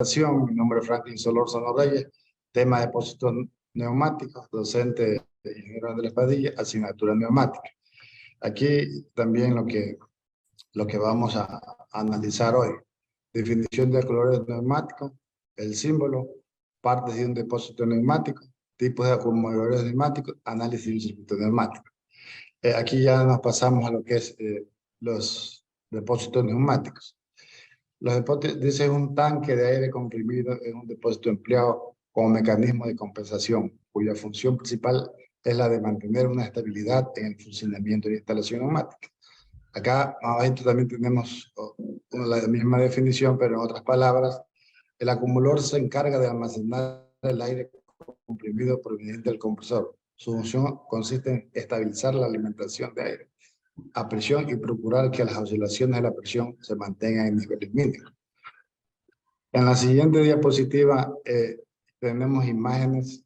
Mi nombre es Franklin Solórzano Reyes, tema de depósitos neumáticos, docente de ingeniero Andrés Padilla, asignatura neumática. Aquí también lo que vamos a analizar hoy: definición de colores neumáticos, el símbolo, partes de un depósito neumático, tipos de acumuladores neumáticos, análisis de un circuito neumático. Aquí ya nos pasamos a lo que es los depósitos neumáticos. Los depósitos, dice, un tanque de aire comprimido es un depósito empleado como mecanismo de compensación, cuya función principal es la de mantener una estabilidad en el funcionamiento de la instalación neumática. Acá abajo también tenemos la misma definición, pero en otras palabras: el acumulador se encarga de almacenar el aire comprimido proveniente del compresor. Su función consiste en estabilizar la alimentación de aire a presión y procurar que las oscilaciones de la presión se mantengan en niveles mínimos. En la siguiente diapositiva tenemos imágenes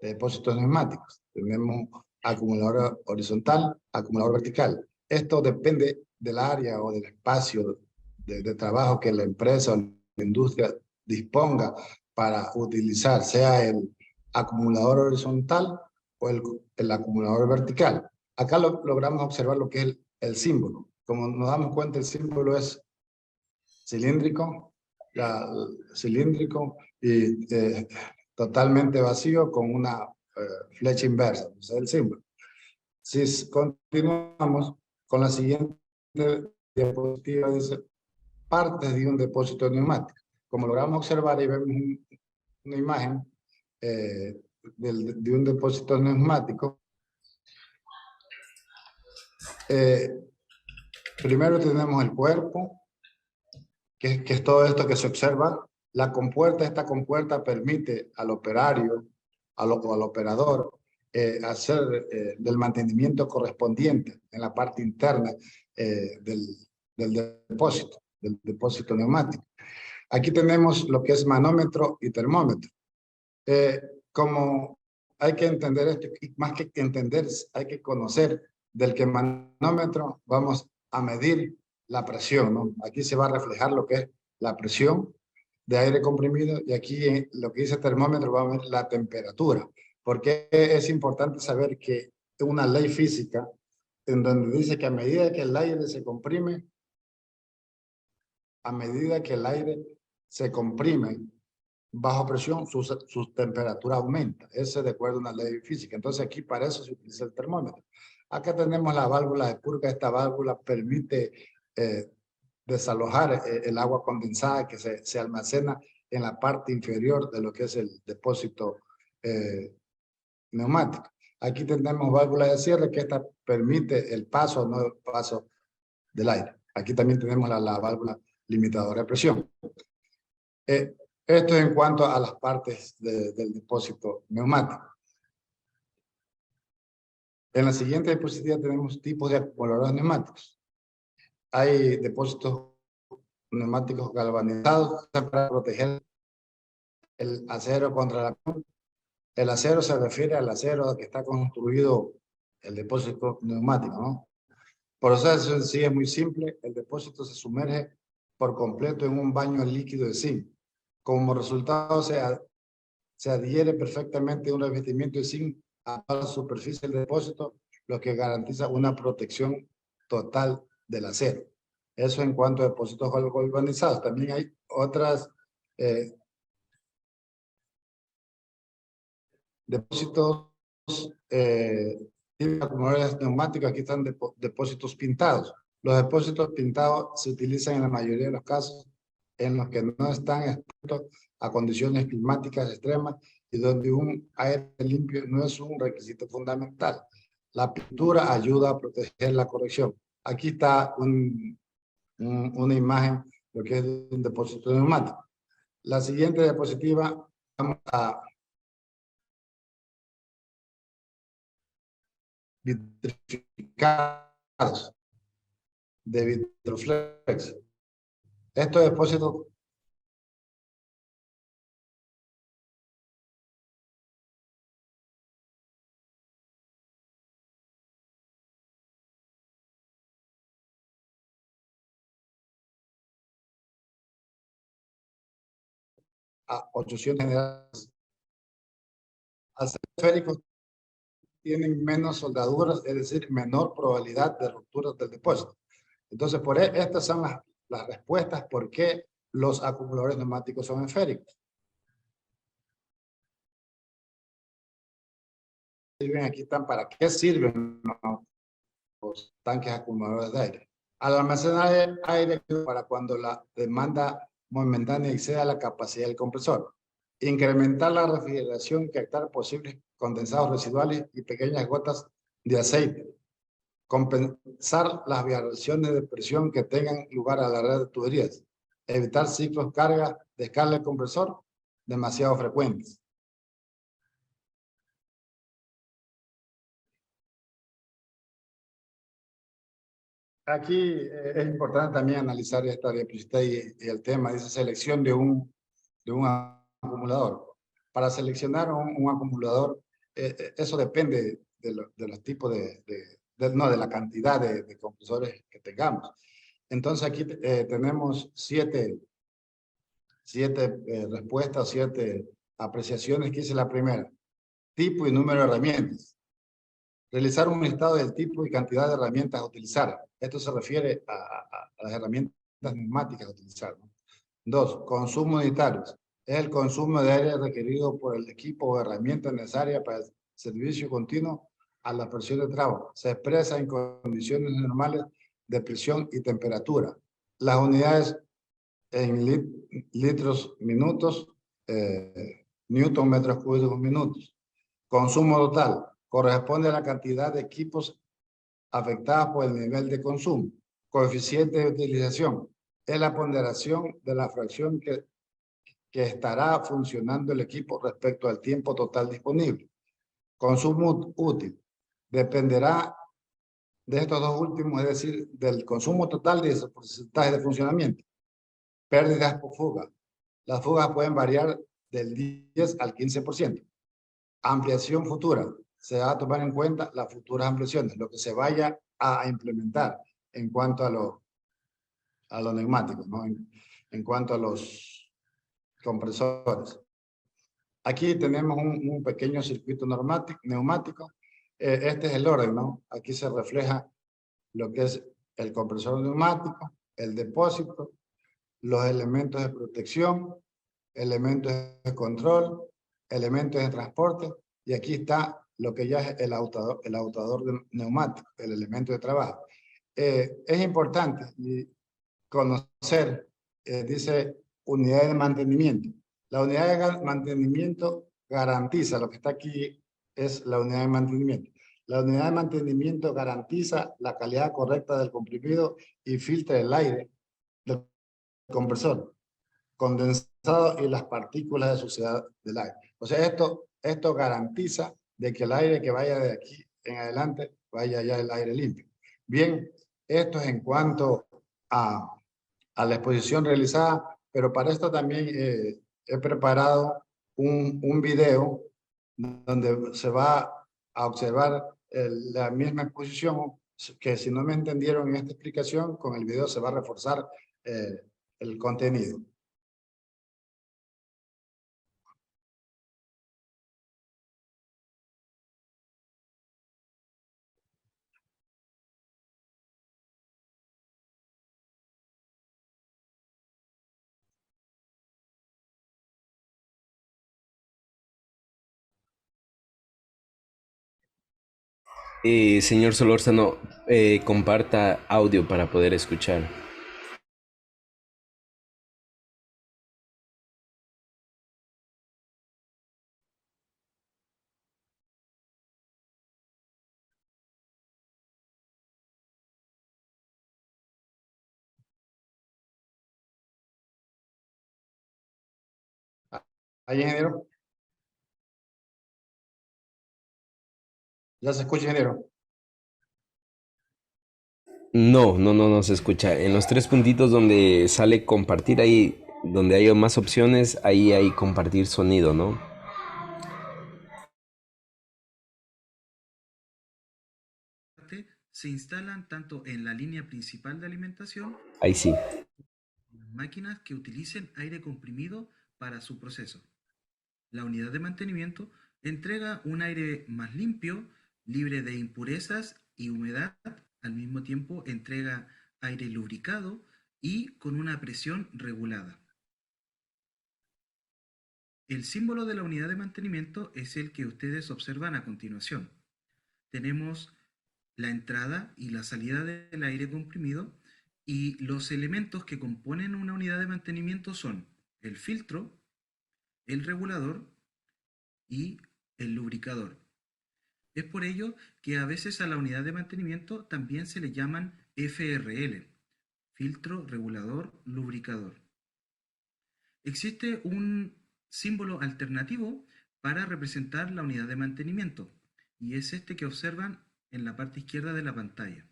de depósitos neumáticos. Tenemos acumulador horizontal, acumulador vertical. Esto depende del área o del espacio de trabajo que la empresa o la industria disponga para utilizar, sea el acumulador horizontal o el acumulador vertical. Acá logramos observar lo que es el símbolo. Como nos damos cuenta, el símbolo es cilíndrico, cilíndrico y totalmente vacío con una flecha inversa, o sea, el símbolo. Si continuamos con la siguiente diapositiva, dice partes de un depósito neumático. Como logramos observar y vemos una imagen de un depósito neumático, primero tenemos el cuerpo, que es todo esto que se observa. La compuerta, esta compuerta permite al operario o al operador hacer del mantenimiento correspondiente en la parte interna del depósito neumático. Aquí tenemos lo que es manómetro y termómetro. Como hay que entender esto, y más que entender, hay que conocer del que manómetro vamos a medir la presión, ¿no? Aquí se va a reflejar lo que es la presión de aire comprimido, y aquí lo que dice termómetro va a medir la temperatura. Porque es importante saber que una ley física en donde dice que a medida que el aire se comprime, a medida que el aire se comprime bajo presión, su temperatura aumenta. Eso es de acuerdo a una ley física. Entonces aquí para eso se utiliza el termómetro. Acá tenemos la válvula de purga. Esta válvula permite desalojar el agua condensada que se almacena en la parte inferior de lo que es el depósito neumático. Aquí tenemos válvula de cierre, que esta permite el paso o no el paso del aire. Aquí también tenemos la válvula limitadora de presión. Esto en cuanto a las partes del depósito neumático. En la siguiente diapositiva tenemos tipos de acumuladores neumáticos. Hay depósitos neumáticos galvanizados para proteger el acero contra la... El acero se refiere al acero que está construido el depósito neumático, ¿no? Por eso sí es muy simple. El depósito se sumerge por completo en un baño líquido de zinc. Como resultado se adhiere perfectamente un revestimiento de zinc a la superficie del depósito, lo que garantiza una protección total del acero. Eso en cuanto a depósitos galvanizados. También hay otras depósitos acumuladores neumáticos. Aquí están depósitos pintados. Los depósitos pintados se utilizan en la mayoría de los casos en los que no están expuestos a condiciones climáticas extremas y donde un aire limpio no es un requisito fundamental. La pintura ayuda a proteger la corrección. Aquí está una imagen de lo que es un depósito neumático. La siguiente diapositiva, vamos a vitrificados de Vitroflex. Estos depósitos a 800 generales. Al ser esféricos, tienen menos soldaduras, es decir, menor probabilidad de ruptura del depósito. Entonces, estas son las respuestas por qué los acumuladores neumáticos son esféricos. Aquí están para qué sirven los tanques acumuladores de aire. Al almacenar aire para cuando la demanda momentánea exceda la capacidad del compresor. Incrementar la refrigeración, captar posibles condensados residuales y pequeñas gotas de aceite. Compensar las variaciones de presión que tengan lugar a la red de tuberías. Evitar ciclos carga, descarga del compresor demasiado frecuentes. Aquí es importante también analizar esta diapositiva y el tema, dice selección de un acumulador. Para seleccionar un acumulador, eso depende de los tipos no, de la cantidad de compresores que tengamos. Entonces aquí tenemos siete respuestas, 7 apreciaciones que hice la primera. Tipo y número de herramientas. Realizar un listado del tipo y cantidad de herramientas a utilizar. Esto se refiere a las herramientas neumáticas a utilizar, ¿no? 2. Consumo unitarios. Es el consumo de aire requerido por el equipo o herramienta necesaria para el servicio continuo a la presión de trabajo. Se expresa en condiciones normales de presión y temperatura. Las unidades en litros minutos, newton metros cúbicos minutos. Consumo total corresponde a la cantidad de equipos afectados por el nivel de consumo. Coeficiente de utilización es la ponderación de la fracción que estará funcionando el equipo respecto al tiempo total disponible. Consumo útil dependerá de estos dos últimos, es decir, del consumo total de su porcentaje de funcionamiento. Pérdidas por fuga. Las fugas pueden variar del 10 al 15%. Ampliación futura. Se va a tomar en cuenta las futuras ampliaciones, lo que se vaya a implementar en cuanto a los neumáticos, ¿no? En cuanto a los compresores. Aquí tenemos un pequeño circuito neumático. Este es el orden, ¿no? Aquí se refleja lo que es el compresor neumático, el depósito, los elementos de protección, elementos de control, elementos de transporte, y aquí está lo que ya es el autador de neumático, el elemento de trabajo. Es importante conocer, dice unidad de mantenimiento. La unidad de mantenimiento garantiza, lo que está aquí es la unidad de mantenimiento. La unidad de mantenimiento garantiza la calidad correcta del comprimido y filtra el aire del compresor condensado y las partículas de suciedad del aire. O sea, esto garantiza de que el aire que vaya de aquí en adelante vaya ya el aire limpio. Bien, esto es en cuanto a la exposición realizada, pero para esto también he preparado un video donde se va a observar la misma exposición, que si no me entendieron en esta explicación, con el video se va a reforzar el contenido. Señor Solórzano, comparta audio para poder escuchar. ¿Ahí, ingeniero? ¿Ya se escucha, ingeniero? No se escucha. En los tres puntitos donde sale compartir, ahí donde hay más opciones, ahí hay compartir sonido, ¿no? Se instalan tanto en la línea principal de alimentación Ahí sí. como en máquinas que utilicen aire comprimido para su proceso. La unidad de mantenimiento entrega un aire más limpio, libre de impurezas y humedad, al mismo tiempo entrega aire lubricado y con una presión regulada. El símbolo de la unidad de mantenimiento es el que ustedes observan a continuación. Tenemos la entrada y la salida del aire comprimido y los elementos que componen una unidad de mantenimiento son el filtro, el regulador y el lubricador. Es por ello que a veces a la unidad de mantenimiento también se le llaman FRL, filtro, regulador, lubricador. Existe un símbolo alternativo para representar la unidad de mantenimiento y es este que observan en la parte izquierda de la pantalla.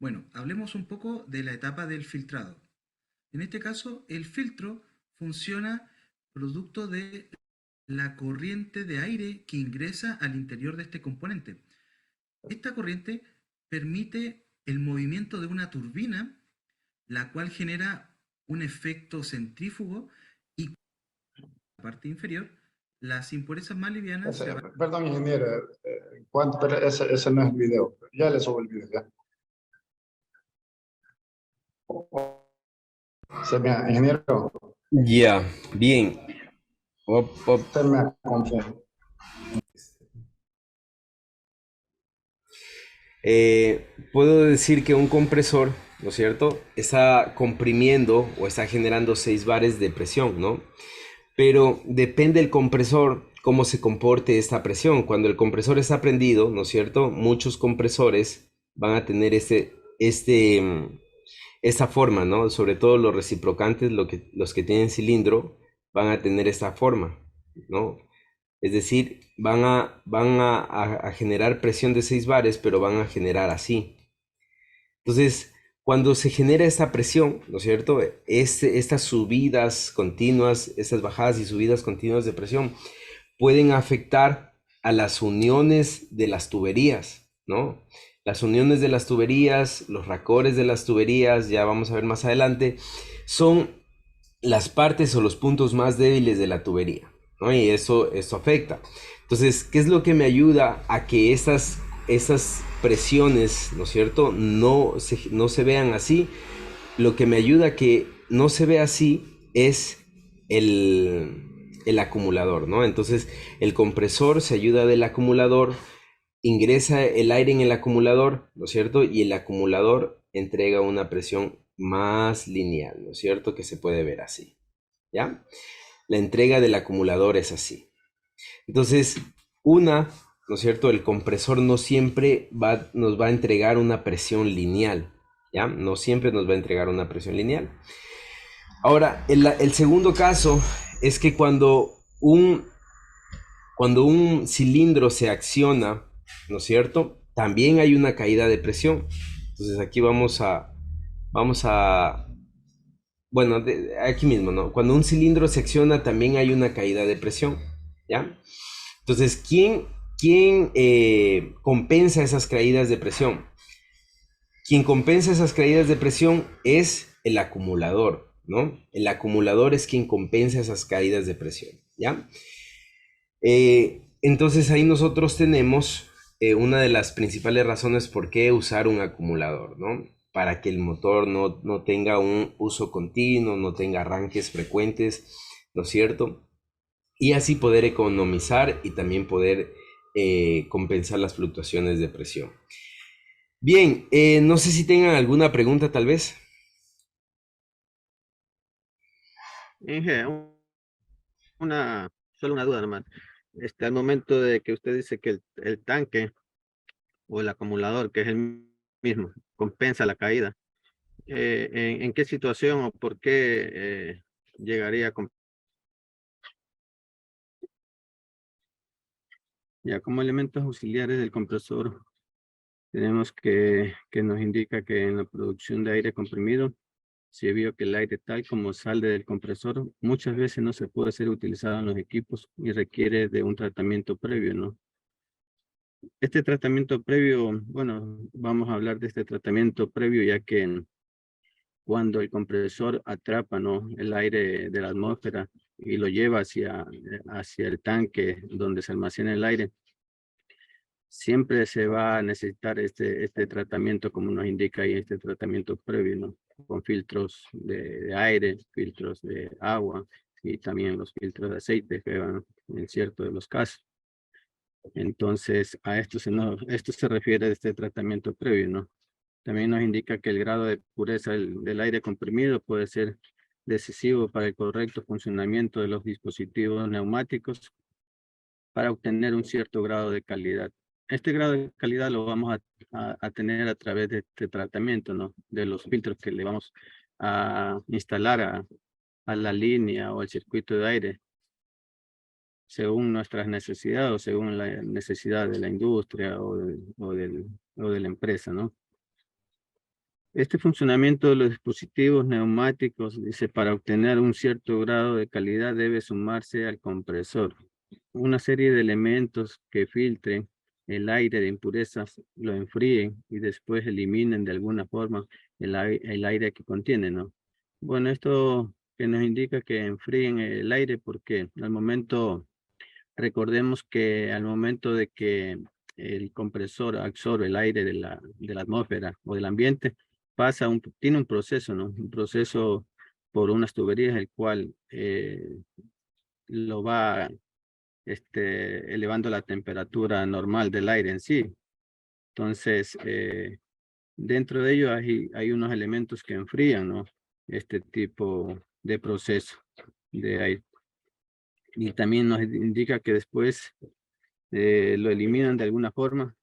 Bueno, hablemos un poco de la etapa del filtrado. En este caso, el filtro funciona producto de la corriente de aire que ingresa al interior de este componente. Esta corriente permite el movimiento de una turbina, la cual genera un efecto centrífugo y en la parte inferior las impurezas más livianas se van. Perdón, ingeniero, pero ese no es el video. Ya le subo el video, ya. Ingeniero, Ya, bien. usted me confunde. Puedo decir que un compresor, ¿no es cierto?, está comprimiendo o está generando 6 bares de presión, ¿no? Pero depende del compresor cómo se comporte esta presión. Cuando el compresor está prendido, ¿no es cierto?, muchos compresores van a tener esta forma, ¿no? Sobre todo los reciprocantes, los que tienen cilindro, van a tener esta forma, ¿no? Es decir, van a generar presión de 6 bares, pero van a generar así. Entonces, cuando se genera esta presión, ¿no es cierto? Estas subidas continuas, estas bajadas y subidas continuas de presión pueden afectar a las uniones de las tuberías, ¿no? Las uniones de las tuberías, los racores de las tuberías, ya vamos a ver más adelante, son las partes o los puntos más débiles de la tubería, ¿no? Y esto afecta. Entonces, ¿qué es lo que me ayuda a que estas presiones, ¿no es cierto?, no se vean así? Lo que me ayuda a que no se vea así es el acumulador, ¿no? Entonces, el compresor se ayuda del acumulador, ingresa el aire en el acumulador, ¿no es cierto? Y el acumulador entrega una presión más lineal, ¿no es cierto? Que se puede ver así, ¿ya? La entrega del acumulador es así. Entonces, ¿no es cierto? El compresor no siempre nos va a entregar una presión lineal, ¿ya? No siempre nos va a entregar una presión lineal. Ahora, el segundo caso es que cuando un cilindro se acciona, ¿no es cierto?, también hay una caída de presión. Entonces aquí vamos a bueno, aquí mismo, ¿no? Cuando un cilindro se acciona también hay una caída de presión, ¿ya? Entonces, ¿quién compensa esas caídas de presión? Quien compensa esas caídas de presión es el acumulador, ¿no? El acumulador es quien compensa esas caídas de presión, ¿ya? Entonces ahí nosotros tenemos una de las principales razones por qué usar un acumulador, ¿no? Para que el motor no tenga un uso continuo, no tenga arranques frecuentes, ¿no es cierto? Y así poder economizar y también poder compensar las fluctuaciones de presión. Bien, no sé si tengan alguna pregunta tal vez. Inge, solo una duda nomás. Al momento de que usted dice que el tanque o el acumulador, que es el mismo, compensa la caída, ¿en qué situación o por qué llegaría a ya como elementos auxiliares del compresor? Tenemos que nos indica que en la producción de aire comprimido se vio que el aire tal como sale del compresor muchas veces no se puede ser utilizado en los equipos y requiere de un tratamiento previo, ¿no? Este tratamiento previo, bueno, vamos a hablar de este tratamiento previo ya que cuando el compresor atrapa, ¿no?, el aire de la atmósfera y lo lleva hacia el tanque donde se almacena el aire, siempre se va a necesitar este tratamiento, como nos indica ahí, este tratamiento previo, ¿no?, con filtros de aire, filtros de agua y también los filtros de aceite que van en ciertos de los casos. Entonces, a esto se refiere este tratamiento previo, ¿no? También nos indica que el grado de pureza del aire comprimido puede ser decisivo para el correcto funcionamiento de los dispositivos neumáticos para obtener un cierto grado de calidad. Este grado de calidad lo vamos a tener a través de este tratamiento, ¿no?, de los filtros que le vamos a instalar a la línea o al circuito de aire, según nuestras necesidades o según la necesidad de la industria o de la empresa, ¿no? Este funcionamiento de los dispositivos neumáticos, dice, para obtener un cierto grado de calidad debe sumarse al compresor una serie de elementos que filtren el aire de impurezas, lo enfríen y después eliminen de alguna forma el aire que contiene, ¿no? Bueno, esto que nos indica que enfríen el aire porque al momento, recordemos que al momento de que el compresor absorbe el aire de la atmósfera o del ambiente, tiene un proceso, ¿no? Un proceso por unas tuberías, el cual lo va elevando la temperatura normal del aire en sí. Entonces, dentro de ello hay unos elementos que enfrían, ¿no?, este tipo de proceso de aire. Y también nos indica que después lo eliminan de alguna forma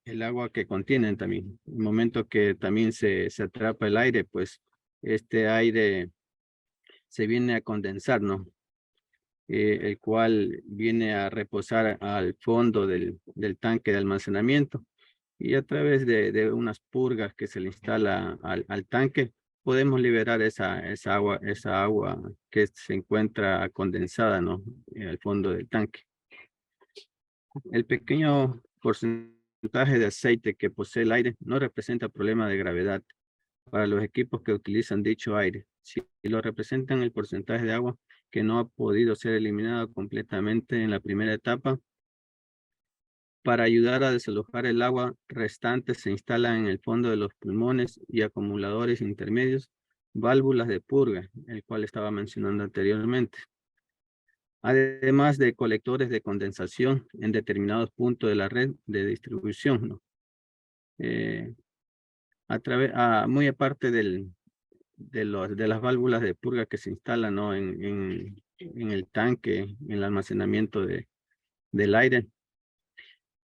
el agua que contienen también. En el momento que también se atrapa el aire, pues este aire se viene a condensar, ¿no? El cual viene a reposar al fondo del tanque de almacenamiento y a través de unas purgas que se le instala al tanque, podemos liberar esa agua que se encuentra condensada, ¿no?, al fondo del tanque. El pequeño porcentaje de aceite que posee el aire no representa problema de gravedad para los equipos que utilizan dicho aire. Si lo representan el porcentaje de agua que no ha podido ser eliminado completamente en la primera etapa, para ayudar a desalojar el agua restante se instalan en el fondo de los pulmones y acumuladores intermedios válvulas de purga, el cual estaba mencionando anteriormente. Además de colectores de condensación en determinados puntos de la red de distribución, ¿no? Muy aparte de las válvulas de purga que se instalan, ¿no?, en el tanque, en el almacenamiento del aire,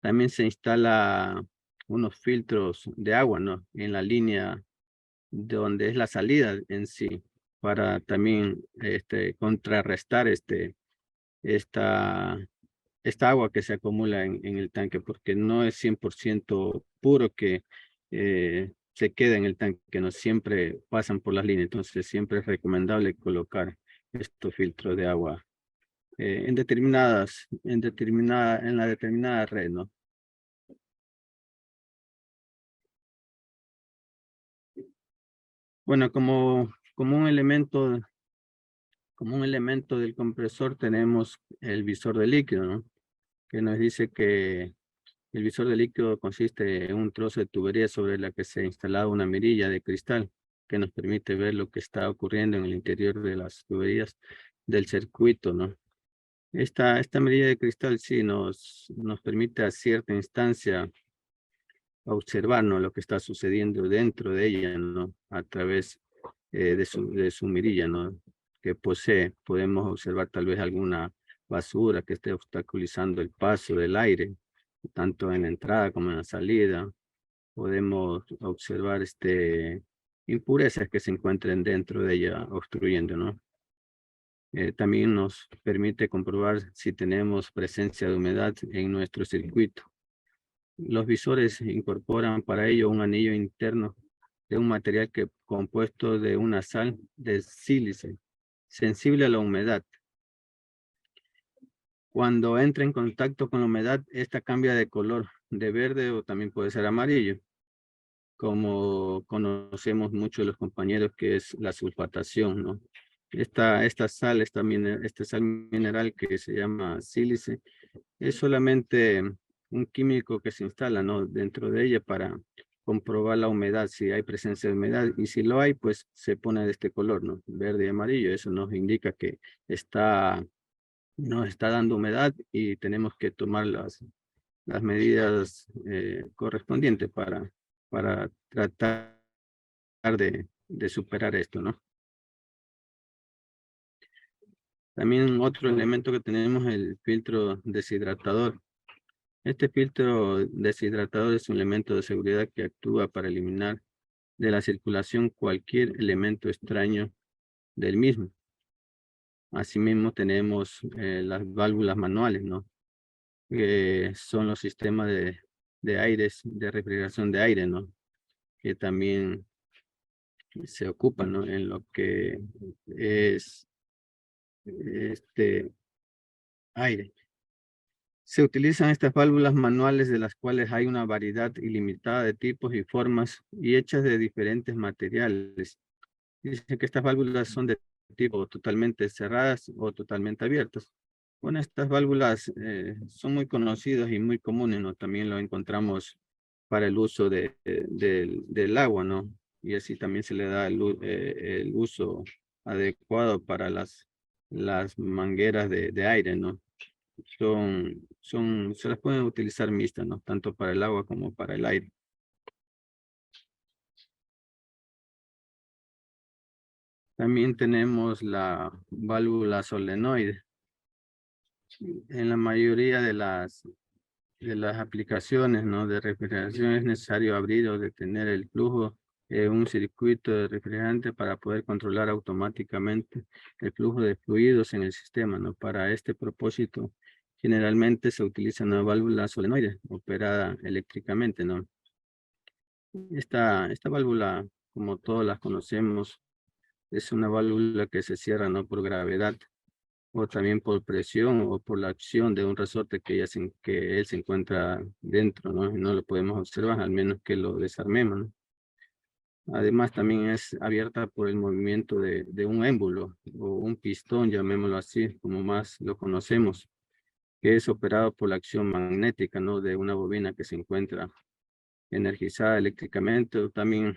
también se instala unos filtros de agua, ¿no?, en la línea donde es la salida en sí, para también contrarrestar esta agua que se acumula en el tanque, porque no es 100% puro que se queda en el tanque, no siempre pasan por las líneas, entonces siempre es recomendable colocar estos filtros de agua en la determinada red, ¿no? Bueno, como un elemento del compresor tenemos el visor de líquido, ¿no?, que nos dice que el visor de líquido consiste en un trozo de tubería sobre la que se ha instalado una mirilla de cristal que nos permite ver lo que está ocurriendo en el interior de las tuberías del circuito, ¿no? Esta mirilla de cristal sí nos permite a cierta instancia observar, ¿no?, lo que está sucediendo dentro de ella, ¿no?, a través de su mirilla, ¿no?, que posee. Podemos observar tal vez alguna basura que esté obstaculizando el paso del aire, tanto en la entrada como en la salida. Podemos observar impurezas que se encuentren dentro de ella obstruyendo, ¿no? También nos permite comprobar si tenemos presencia de humedad en nuestro circuito. Los visores incorporan para ello un anillo interno de un material compuesto de una sal de sílice, sensible a la humedad. Cuando entra en contacto con la humedad, esta cambia de color, de verde o también puede ser amarillo. como conocemos muchos de los compañeros, que es la sulfatación, ¿no? Esta sal mineral que se llama sílice, es solamente un químico que se instala, ¿no?, dentro de ella para comprobar la humedad, si hay presencia de humedad, y si lo hay, pues se pone de este color, ¿no?, verde y amarillo. Eso nos indica que nos está dando humedad y tenemos que tomar las medidas correspondientes para tratar de superar esto, ¿no? También otro elemento que tenemos es el filtro deshidratador. Este filtro deshidratador es un elemento de seguridad que actúa para eliminar de la circulación cualquier elemento extraño del mismo. Asimismo tenemos las válvulas manuales, ¿no?, que son los sistemas de aires, de refrigeración de aire, ¿no?, que también se ocupan, ¿no?, en lo que es este aire. Se utilizan estas válvulas manuales, de las cuales hay una variedad ilimitada de tipos y formas y hechas de diferentes materiales. Dice que estas válvulas son de tipo totalmente cerradas o totalmente abiertas. Bueno, estas válvulas son muy conocidas y muy comunes, ¿no? También lo encontramos para el uso del agua, ¿no? Y así también se le da el uso adecuado para las mangueras de aire, ¿no? Se las pueden utilizar mixtas, ¿no?, tanto para el agua como para el aire. También tenemos la válvula solenoide. En la mayoría de las aplicaciones, ¿no?, de refrigeración, es necesario abrir o detener el flujo en un circuito de refrigerante para poder controlar automáticamente el flujo de fluidos en el sistema, ¿no? Para este propósito, generalmente se utiliza una válvula solenoide operada eléctricamente, ¿no? Esta válvula, como todas las conocemos, es una válvula que se cierra, ¿no?, por gravedad, o también por presión o por la acción de un resorte que él se encuentra dentro, ¿no? Y no lo podemos observar, al menos que lo desarmemos, ¿no? Además, también es abierta por el movimiento de un émbulo o un pistón, llamémoslo así, como más lo conocemos, que es operado por la acción magnética, ¿no?, de una bobina que se encuentra energizada eléctricamente, o también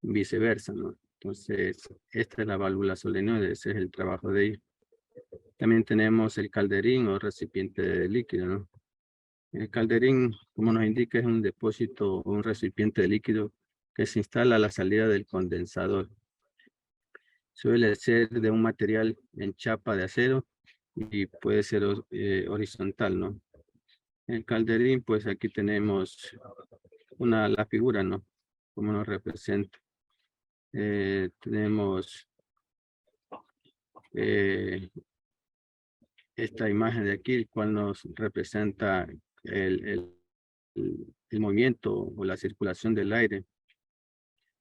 viceversa, ¿no? Entonces, esta es la válvula solenoide, ese es el trabajo de ella. También tenemos el calderín o recipiente de líquido, ¿no? El calderín, como nos indica, es un depósito o un recipiente de líquido que se instala a la salida del condensador. Suele ser de un material en chapa de acero y puede ser horizontal, ¿no? El calderín, pues aquí tenemos la figura, ¿no?, como nos representa. Tenemos esta imagen de aquí, el cual nos representa el movimiento o la circulación del aire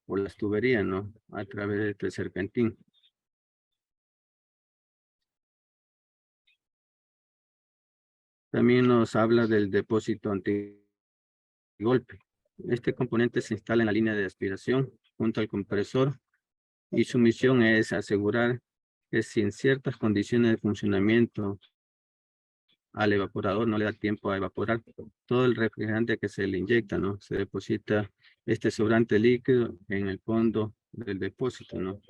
por las tuberías, ¿no?, a través de este serpentín. También nos habla del depósito antigolpe. Este componente se instala en la línea de aspiración junto al compresor, y su misión es asegurar que si en ciertas condiciones de funcionamiento al evaporador no le da tiempo a evaporar todo el refrigerante que se le inyecta, ¿no?, se deposita este sobrante líquido en el fondo del depósito, ¿no?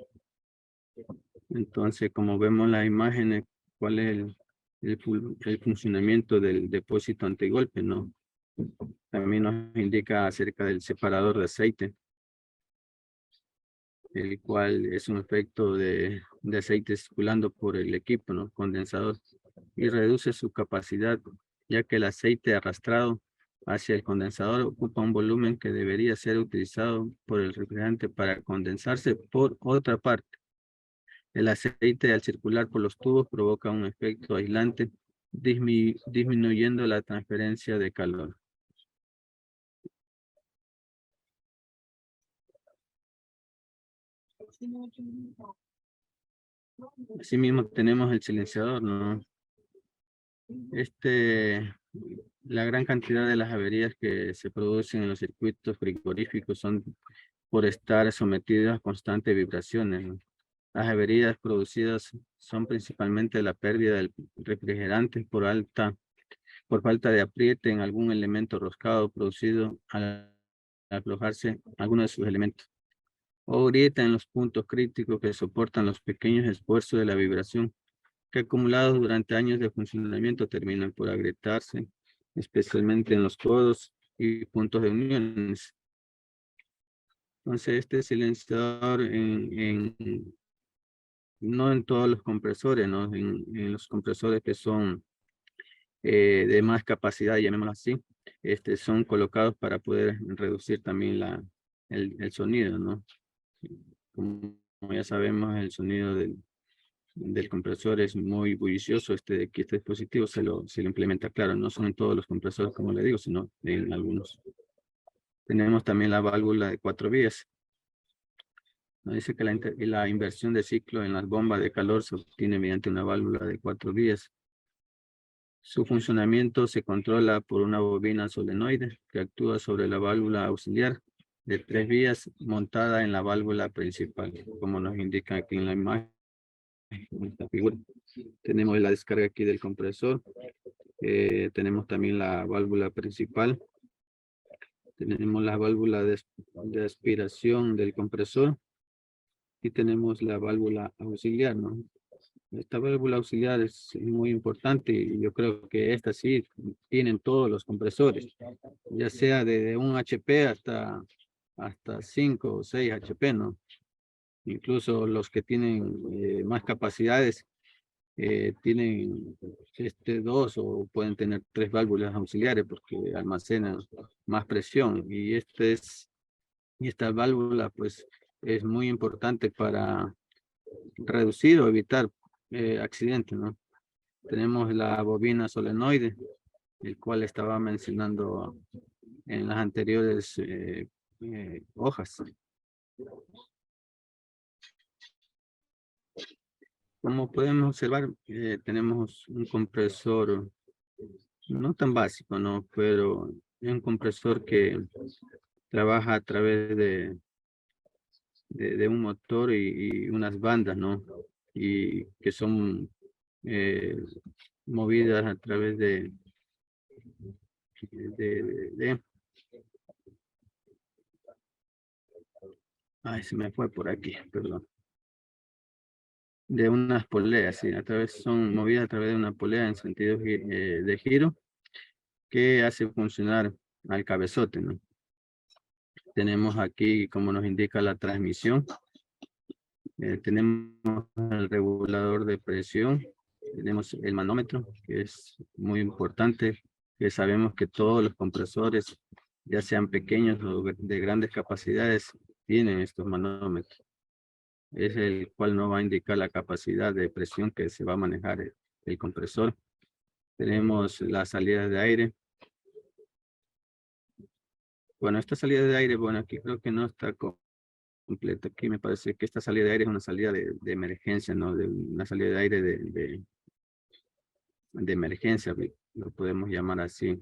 Entonces, como vemos las imágenes, ¿cuál es el funcionamiento del depósito antigolpe, no? También nos indica acerca del separador de aceite, el cual es un efecto de aceite circulando por el equipo, ¿no?, condensador, y reduce su capacidad, ya que el aceite arrastrado hacia el condensador ocupa un volumen que debería ser utilizado por el refrigerante para condensarse. Por otra parte, el aceite, al circular por los tubos, provoca un efecto aislante, disminuyendo la transferencia de calor. Asimismo tenemos el silenciador, ¿no? Este La gran cantidad de las averías que se producen en los circuitos frigoríficos son por estar sometidos a constantes vibraciones, ¿no? Las averías producidas son principalmente la pérdida del refrigerante por falta de apriete en algún elemento roscado producido al aflojarse alguno de sus elementos, o grieta en los puntos críticos que soportan los pequeños esfuerzos de la vibración, que acumulados durante años de funcionamiento terminan por agrietarse, especialmente en los codos y puntos de uniones. Entonces, este silenciador no en todos los compresores, ¿no? En los compresores que son de más capacidad, llamémoslo así, son colocados para poder reducir también el sonido, ¿no? Como ya sabemos, el sonido del compresor es muy bullicioso. Este dispositivo se lo implementa, claro, no son en todos los compresores, como le digo, sino en algunos. Tenemos también la válvula de 4 vías. Nos dice que la inversión de ciclo en las bombas de calor se obtiene mediante una válvula de 4 vías. Su funcionamiento se controla por una bobina solenoide que actúa sobre la válvula auxiliar de 3 vías montada en la válvula principal, como nos indica aquí en la imagen, en esta figura. Tenemos la descarga aquí del compresor. Tenemos también la válvula principal. Tenemos la válvula de aspiración del compresor. Y tenemos la válvula auxiliar, ¿no? Esta válvula auxiliar es muy importante y yo creo que esta sí tienen todos los compresores, ya sea de 1 HP hasta 5 o 6 HP, ¿no? Incluso los que tienen más capacidades tienen 2 o pueden tener 3 válvulas auxiliares porque almacenan más presión y esta válvula pues es muy importante para reducir o evitar accidentes, ¿no? Tenemos la bobina solenoide, el cual estaba mencionando en las anteriores hojas. Como podemos observar, tenemos un compresor no tan básico, ¿no? Pero es un compresor que trabaja a través de un motor y unas bandas, ¿no? Y que son movidas a través de ay, se me fue por aquí, perdón. De unas poleas, sí, son movidas a través de una polea en sentido de giro que hace funcionar al cabezote, ¿no? Tenemos aquí, como nos indica la transmisión, tenemos el regulador de presión, tenemos el manómetro, que es muy importante, que sabemos que todos los compresores, ya sean pequeños o de grandes capacidades, tienen estos manómetros. Es el cual nos va a indicar la capacidad de presión que se va a manejar el compresor. Tenemos la salida de aire. Bueno, esta salida de aire, bueno, aquí creo que no está completa. Aquí me parece que esta salida de aire es una salida de emergencia, ¿no? Una salida de aire de emergencia, lo podemos llamar así.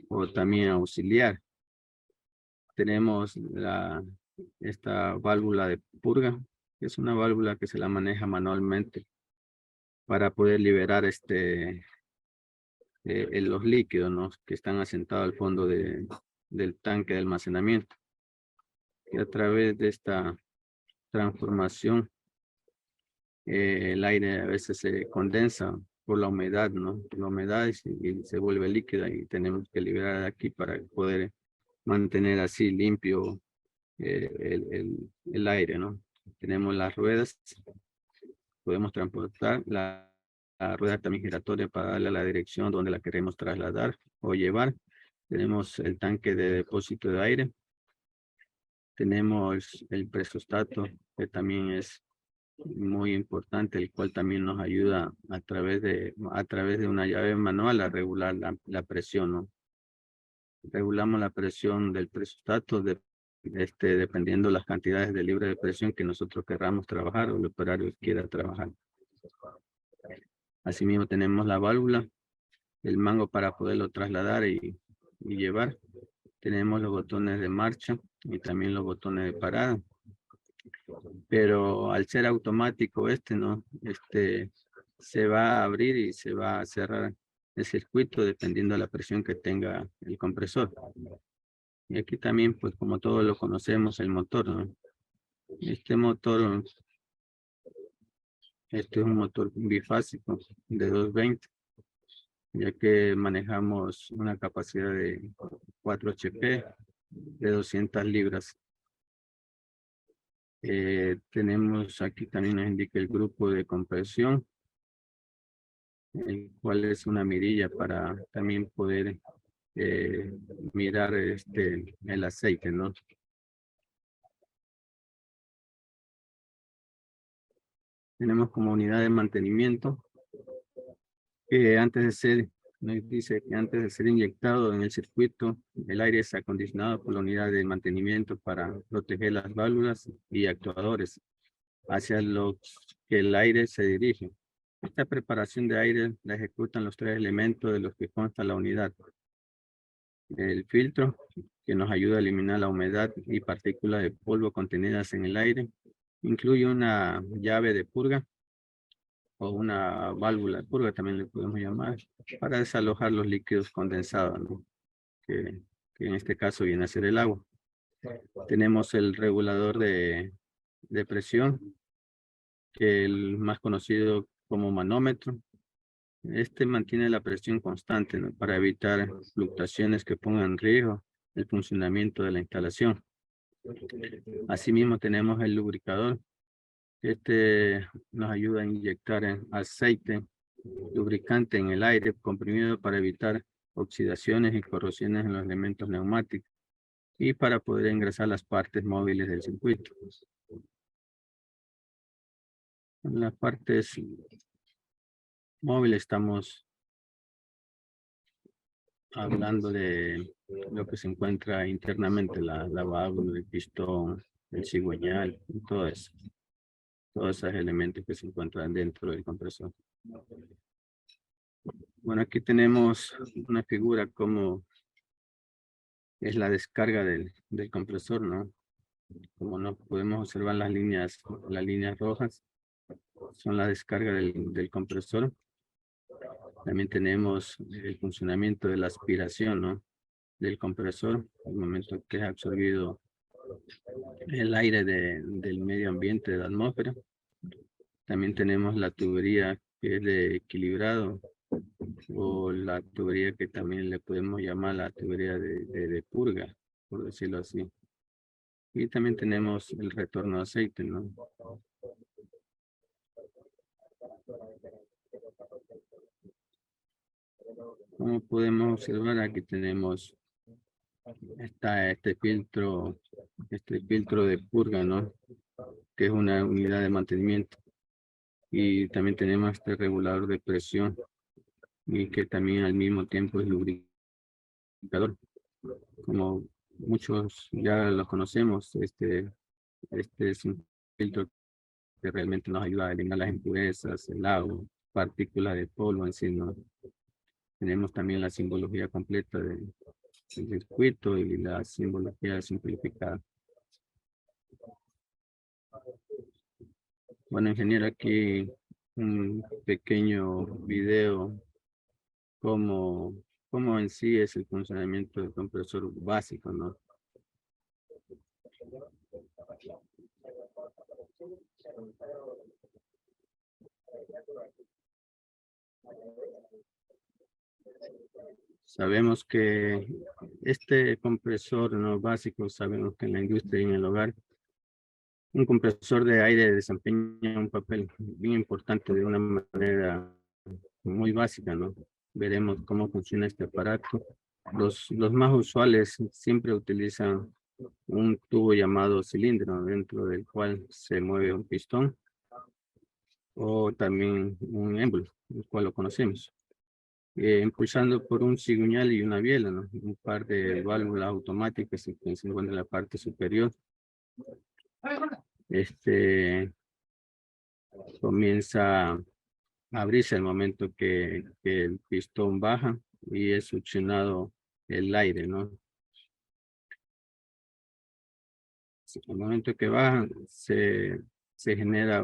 O también auxiliar. Tenemos esta válvula de purga, que es una válvula que se la maneja manualmente para poder liberar los líquidos, ¿no? Que están asentados al fondo del tanque de almacenamiento. Y a través de esta transformación, el aire a veces se condensa por la humedad, ¿no? La humedad y se vuelve líquida y tenemos que liberar de aquí para poder mantener así limpio el aire, ¿no? Tenemos las ruedas, podemos transportar la rueda también giratoria para darle a la dirección donde la queremos trasladar o llevar. Tenemos el tanque de depósito de aire. Tenemos el presostato, que también es muy importante, el cual también nos ayuda a través de una llave manual a regular la presión, ¿no? Regulamos la presión del presostato dependiendo las cantidades de libre de presión que nosotros querramos trabajar o el operario quiera trabajar. Asimismo tenemos la válvula el mango para poderlo trasladar y llevar. Tenemos los botones de marcha y también los botones de parada. Pero al ser automático ¿no? Se va a abrir y se va a cerrar el circuito dependiendo de la presión que tenga el compresor. Y aquí también, pues como todos lo conocemos, el motor, ¿no? Este motor, este es un motor bifásico de 220, ya que manejamos una capacidad de 4 HP de 200 libras. Tenemos aquí también nos indica el grupo de compresión, el cual es una mirilla para también poder mirar el aceite, ¿no? Tenemos como unidad de mantenimiento que nos dice que antes de ser inyectado en el circuito, el aire es acondicionado por la unidad de mantenimiento para proteger las válvulas y actuadores hacia los que el aire se dirige. Esta preparación de aire la ejecutan los 3 elementos de los que consta la unidad. El filtro, que nos ayuda a eliminar la humedad y partículas de polvo contenidas en el aire. Incluye una llave de purga o una válvula de purga, también le podemos llamar, para desalojar los líquidos condensados, ¿no? que en este caso viene a ser el agua. Tenemos el regulador de presión, que es el más conocido como manómetro. Este mantiene la presión constante, ¿no? Para evitar fluctuaciones que pongan en riesgo el funcionamiento de la instalación. Asimismo tenemos el lubricador. Este nos ayuda a inyectar aceite lubricante en el aire comprimido para evitar oxidaciones y corrosiones en los elementos neumáticos y para poder ingresar las partes móviles del circuito. En las partes móviles estamos hablando de lo que se encuentra internamente, la válvula, el pistón, el cigüeñal, todo eso. Todos esos elementos que se encuentran dentro del compresor. Bueno, aquí tenemos una figura como es la descarga del compresor, ¿no? Como no podemos observar las líneas rojas, son la descarga del compresor. También tenemos el funcionamiento de la aspiración, ¿no? Del compresor, el momento que es absorbido el aire del medio ambiente, de la atmósfera. También tenemos la tubería que es de equilibrado, o la tubería que también le podemos llamar la tubería de purga, por decirlo así. Y también tenemos el retorno de aceite, ¿no? Como podemos observar, aquí tenemos este filtro de purga, ¿no? Que es una unidad de mantenimiento. Y también tenemos este regulador de presión y que también al mismo tiempo es lubricador. Como muchos ya lo conocemos, este es un filtro que realmente nos ayuda a eliminar las impurezas, el agua, partículas de polvo en sí, ¿no? Tenemos también la simbología completa del circuito y la simbología simplificada. Bueno, ingeniero, aquí un pequeño video cómo en sí es el funcionamiento del compresor básico, ¿no? Sabemos que este compresor no básico, sabemos que en la industria y en el hogar, un compresor de aire desempeña un papel bien importante de una manera muy básica, ¿no? Veremos cómo funciona este aparato. Los más usuales siempre utilizan un tubo llamado cilindro, dentro del cual se mueve un pistón o también un émbolo, el cual lo conocemos. Impulsando por un cigüeñal y una biela, ¿no? Un par de válvulas automáticas que se encuentran en la parte superior. Comienza abrirse al momento que el pistón baja y es succionado el aire, ¿no? Al momento que baja, se genera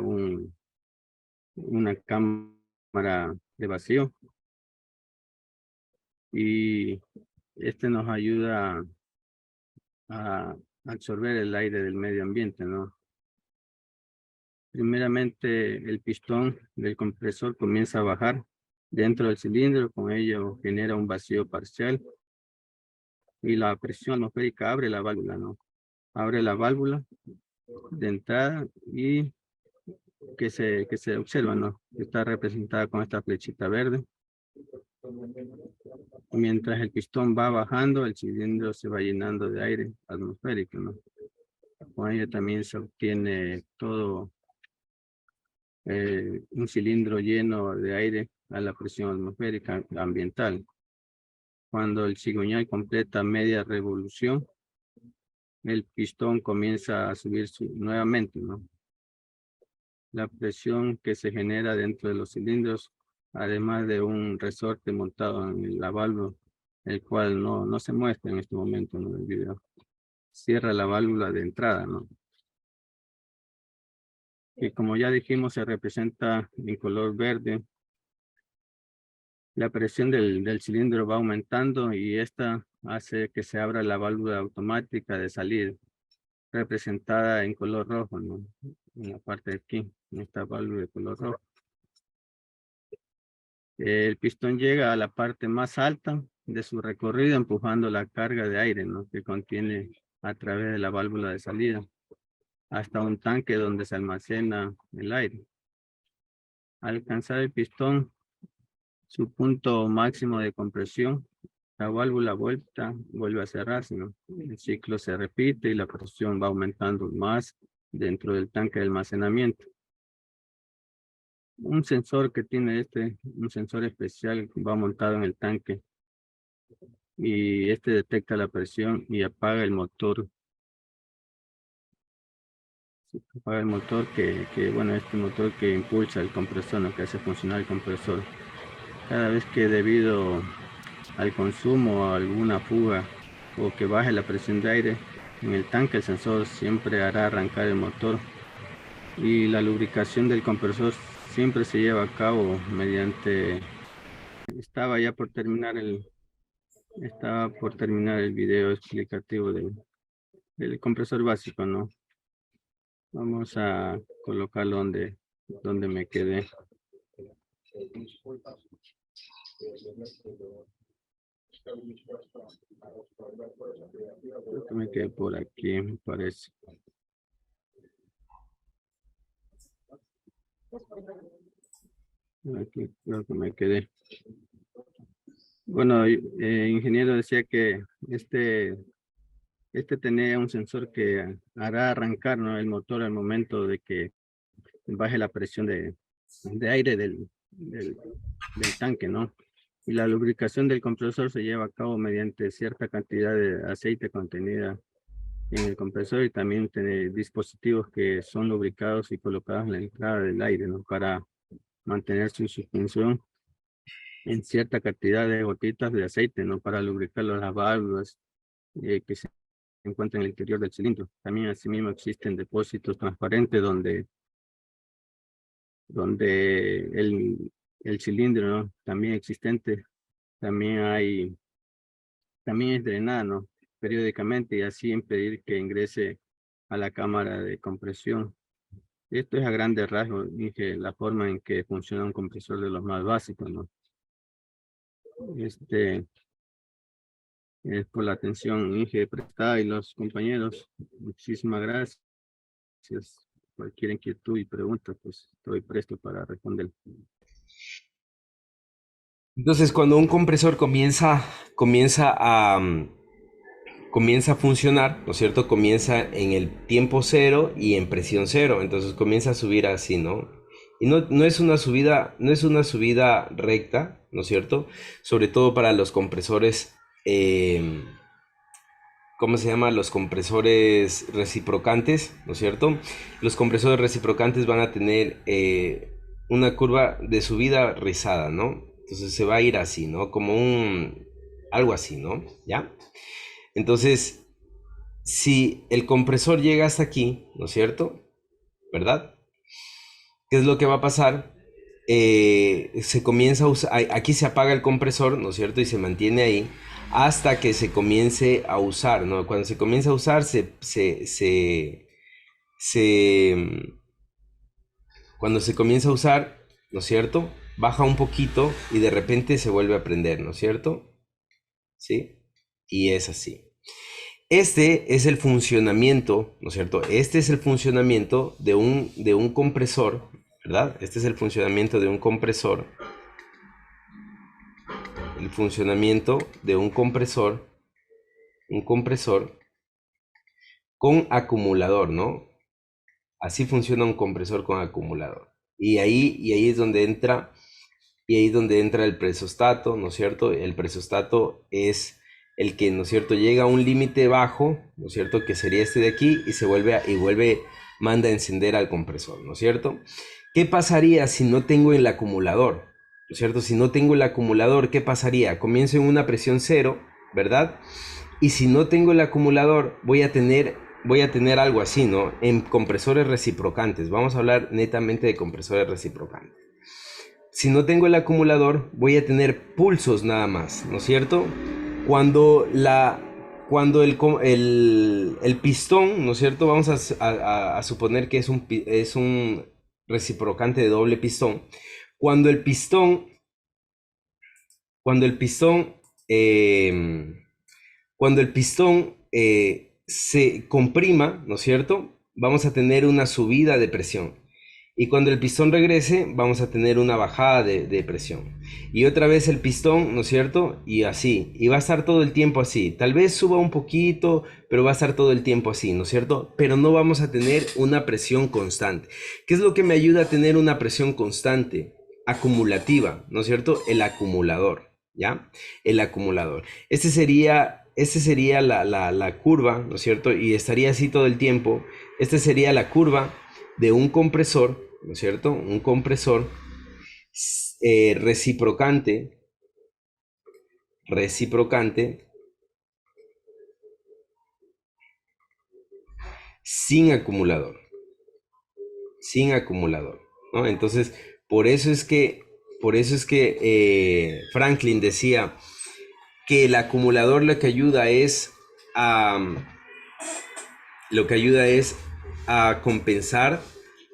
una cámara de vacío y este nos ayuda a absorber el aire del medio ambiente, ¿no? Primeramente, el pistón del compresor comienza a bajar dentro del cilindro, con ello genera un vacío parcial y la presión atmosférica abre la válvula, ¿no? Abre la válvula de entrada y que se observa, ¿no? Está representada con esta flechita verde. Mientras el pistón va bajando, el cilindro se va llenando de aire atmosférico, ¿no? Con ello también se obtiene todo un cilindro lleno de aire a la presión atmosférica ambiental. Cuando el cigüeñal completa media revolución, el pistón comienza a subir nuevamente, ¿no? La presión que se genera dentro de los cilindros, además de un resorte montado en la válvula, el cual no se muestra en este momento en el video, cierra la válvula de entrada, ¿no? Y como ya dijimos, se representa en color verde. La presión del cilindro va aumentando y esta hace que se abra la válvula automática de salida, representada en color rojo, ¿no? En la parte de aquí, en esta válvula de color rojo. El pistón llega a la parte más alta de su recorrido, empujando la carga de aire, ¿no? Que contiene a través de la válvula de salida, hasta un tanque donde se almacena el aire. Al alcanzar el pistón su punto máximo de compresión, la válvula vuelve a cerrarse, ¿no? El ciclo se repite y la presión va aumentando más dentro del tanque de almacenamiento. Un sensor que tiene un sensor especial va montado en el tanque y este detecta la presión y apaga el motor. Apaga el motor bueno, este motor que impulsa el compresor, ¿no? Que hace funcionar el compresor. Cada vez que debido al consumo o alguna fuga o que baje la presión de aire en el tanque, el sensor siempre hará arrancar el motor y la lubricación del compresor siempre se lleva a cabo mediante... Estaba por terminar el video explicativo del compresor básico, ¿no? Vamos a colocarlo donde me quedé. Creo que me quedé por aquí, me parece. Aquí creo que me quedé. Bueno, ingeniero decía que este tenía un sensor que hará arrancar, ¿no? El motor al momento de que baje la presión de aire del tanque, ¿no? Y la lubricación del compresor se lleva a cabo mediante cierta cantidad de aceite contenida en el compresor y también tiene dispositivos que son lubricados y colocados en la entrada del aire, ¿no? Para mantener su suspensión en cierta cantidad de gotitas de aceite, ¿no? Para lubricar las válvulas que se encuentran en el interior del cilindro. También asimismo existen depósitos transparentes donde el cilindro, ¿no? También existente, también es drenado, ¿no? Periódicamente y así impedir que ingrese a la cámara de compresión. Esto es a grandes rasgos, dije, la forma en que funciona un compresor de los más básicos, ¿no? Por la atención, Inge, prestada y los compañeros. Muchísimas gracias. Cualquier inquietud y pregunta, pues estoy presto para responder. Entonces, cuando un compresor comienza a funcionar, ¿no es cierto? Comienza en el tiempo cero y en presión cero, entonces comienza a subir así, ¿no? Y no es una subida recta, ¿no es cierto? Sobre todo para los compresores, ¿cómo se llama? Los compresores reciprocantes, ¿no es cierto? Los compresores reciprocantes van a tener una curva de subida rizada, ¿no? Entonces se va a ir así, ¿no? Como algo así, ¿no? ¿Ya? Entonces, si el compresor llega hasta aquí, ¿no es cierto? ¿Verdad? ¿Qué es lo que va a pasar? Se comienza a usar, aquí se apaga el compresor, ¿no es cierto? Y se mantiene ahí hasta que se comience a usar, ¿no? Cuando se comienza a usar, cuando se comienza a usar, ¿no es cierto? Baja un poquito y de repente se vuelve a prender, ¿no es cierto? ¿Sí? Y es así. Este es el funcionamiento, ¿no es cierto? Este es el funcionamiento de un compresor, ¿verdad? Este es el funcionamiento de un compresor. El funcionamiento de un compresor con acumulador, ¿no? Así funciona un compresor con acumulador. Y ahí es donde entra, el presostato, ¿no es cierto? El presostato es el que, ¿no es cierto?, llega a un límite bajo, ¿no es cierto?, que sería este de aquí, y manda a encender al compresor, ¿no es cierto? ¿Qué pasaría si no tengo el acumulador? ¿No es cierto? Si no tengo el acumulador, ¿qué pasaría? Comienzo en una presión 0, ¿verdad? Y si no tengo el acumulador, voy a tener algo así, ¿no? En compresores reciprocantes. Vamos a hablar netamente de compresores reciprocantes. Si no tengo el acumulador, voy a tener pulsos nada más, ¿no es cierto? Cuando el pistón, ¿no es cierto? Vamos a suponer que es un reciprocante de doble pistón. Cuando el pistón, cuando el pistón, cuando el pistón se comprima, ¿no es cierto? Vamos a tener una subida de presión. Y cuando el pistón regrese, vamos a tener una bajada de presión. Y otra vez el pistón, ¿no es cierto? Y así. Y va a estar todo el tiempo así. Tal vez suba un poquito, pero va a estar todo el tiempo así, ¿no es cierto? Pero no vamos a tener una presión constante. ¿Qué es lo que me ayuda a tener una presión constante? Acumulativa, ¿no es cierto? El acumulador, ¿ya? El acumulador. Este sería la curva, ¿no es cierto? Y estaría así todo el tiempo. Esta sería la curva de un compresor, ¿no es cierto? Un compresor reciprocante sin acumulador, ¿no? Entonces, por eso es que Franklin decía que el acumulador lo que ayuda es a compensar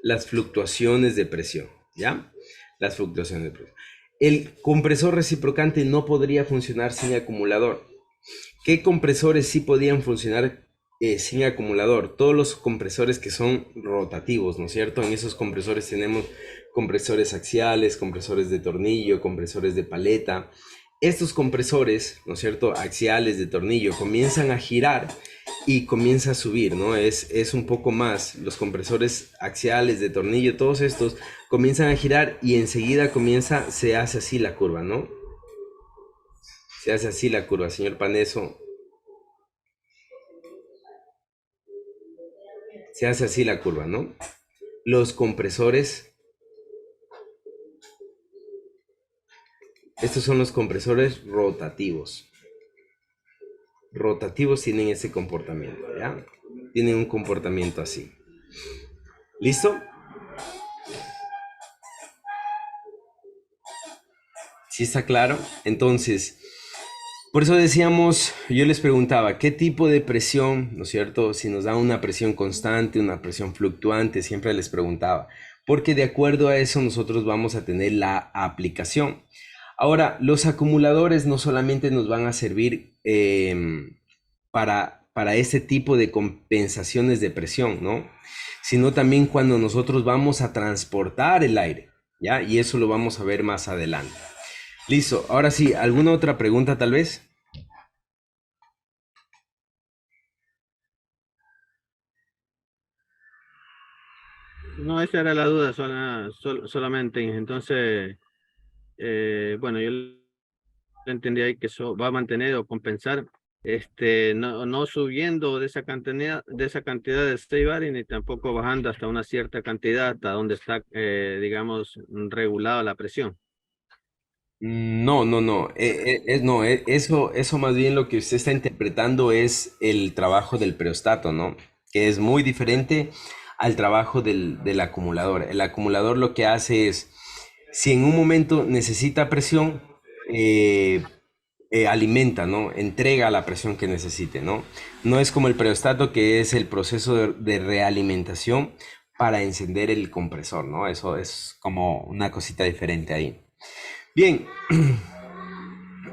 las fluctuaciones de presión, ¿ya? Las fluctuaciones de presión. El compresor reciprocante no podría funcionar sin acumulador. ¿Qué compresores sí podían funcionar sin acumulador? Todos los compresores que son rotativos, ¿no es cierto? En esos compresores tenemos compresores axiales, compresores de tornillo, compresores de paleta. Estos compresores, ¿no es cierto?, axiales de tornillo comienzan a girar y comienza a subir, ¿no? Es un poco más. Los compresores axiales de tornillo, todos estos comienzan a girar y enseguida se hace así la curva, ¿no? Se hace así la curva, señor Paneso. Se hace así la curva, ¿no? Los compresores, estos son los compresores rotativos. Rotativos tienen ese comportamiento, ¿ya? Tienen un comportamiento así. ¿Listo? ¿Sí está claro? Entonces, por eso decíamos, yo les preguntaba, ¿qué tipo de presión, ¿no es cierto? Si nos da una presión constante, una presión fluctuante, siempre les preguntaba, porque de acuerdo a eso nosotros vamos a tener la aplicación. Ahora, los acumuladores no solamente nos van a servir para este tipo de compensaciones de presión, ¿no? Sino también cuando nosotros vamos a transportar el aire, ¿ya? Y eso lo vamos a ver más adelante. Listo, ahora sí, ¿alguna otra pregunta tal vez? No, esa era la duda solamente. Entonces, bueno, yo entendí ahí que eso va a mantener o compensar no subiendo de esa cantidad de state bar ni tampoco bajando hasta una cierta cantidad hasta donde está, digamos, regulada la presión. No, no, no. No, eso más bien lo que usted está interpretando es el trabajo del preostato, ¿no? Que es muy diferente al trabajo del acumulador. El acumulador lo que hace es, si en un momento necesita presión, eh, alimenta, ¿no? Entrega la presión que necesite, ¿no? No es como el preostato, que es el proceso de realimentación para encender el compresor, ¿no? Eso es como una cosita diferente ahí. Bien,